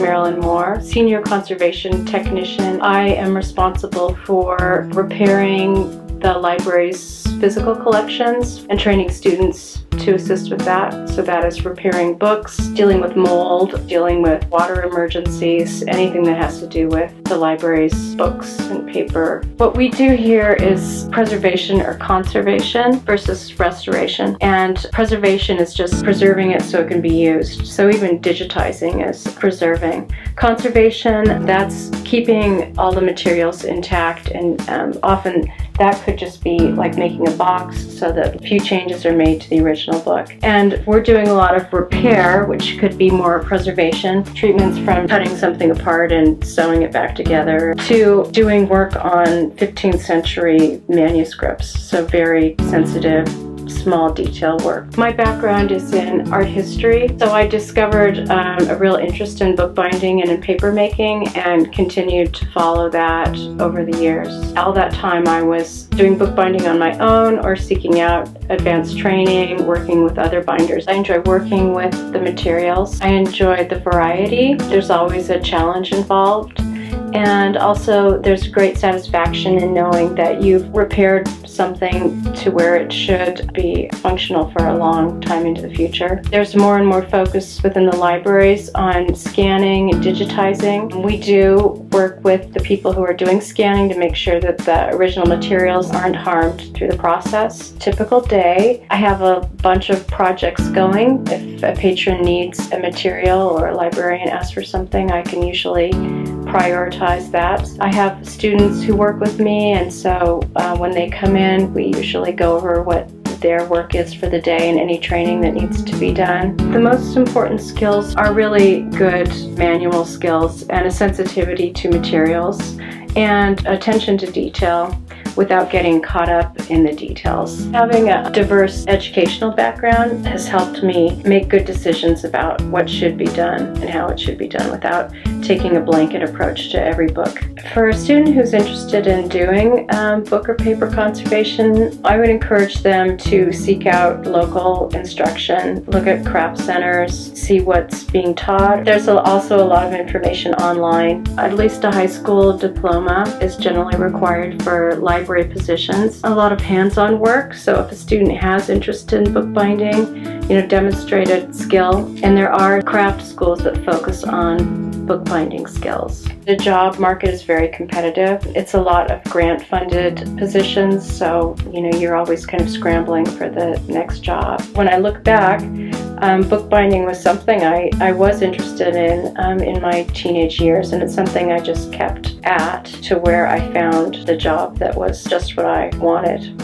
Marilyn Mohr, Senior Conservation Technician. I am responsible for repairing the library's physical collections and training students to assist with that. So that is repairing books, dealing with mold, dealing with water emergencies, anything that has to do with the library's books and paper. What we do here is preservation or conservation versus restoration. And preservation is just preserving it so it can be used. So even digitizing is preserving. Conservation, that's keeping all the materials intact, and often that could just be like making a box so that a few changes are made to the original book. And we're doing a lot of repair, which could be more preservation, treatments from cutting something apart and sewing it back together, to doing work on 15th century manuscripts, so very sensitive, small detail work. My background is in art history, so I discovered a real interest in bookbinding and in paper making and continued to follow that over the years. All that time I was doing bookbinding on my own or seeking out advanced training, working with other binders. I enjoy working with the materials. I enjoy the variety. There's always a challenge involved. And also there's great satisfaction in knowing that you've repaired something to where it should be functional for a long time into the future. There's more and more focus within the libraries on scanning and digitizing. We do work with the people who are doing scanning to make sure that the original materials aren't harmed through the process. Typical day, I have a bunch of projects going. If a patron needs a material or a librarian asks for something, I can usually prioritize that. I have students who work with me, and so when they come in, we usually go over what their work is for the day and any training that needs to be done. The most important skills are really good manual skills and a sensitivity to materials and attention to detail without getting caught up in the details. Having a diverse educational background has helped me make good decisions about what should be done and how it should be done without taking a blanket approach to every book. For a student who's interested in doing book or paper conservation, I would encourage them to seek out local instruction, look at craft centers, see what's being taught. There's also a lot of information online. At least a high school diploma is generally required for library positions. A lot of hands-on work, so if a student has interest in bookbinding, demonstrated skill, and there are craft schools that focus on bookbinding skills. The job market is very competitive. It's a lot of grant-funded positions, so you're always kind of scrambling for the next job. When I look back, bookbinding was something I was interested in my teenage years, and it's something I just kept at to where I found the job that was just what I wanted.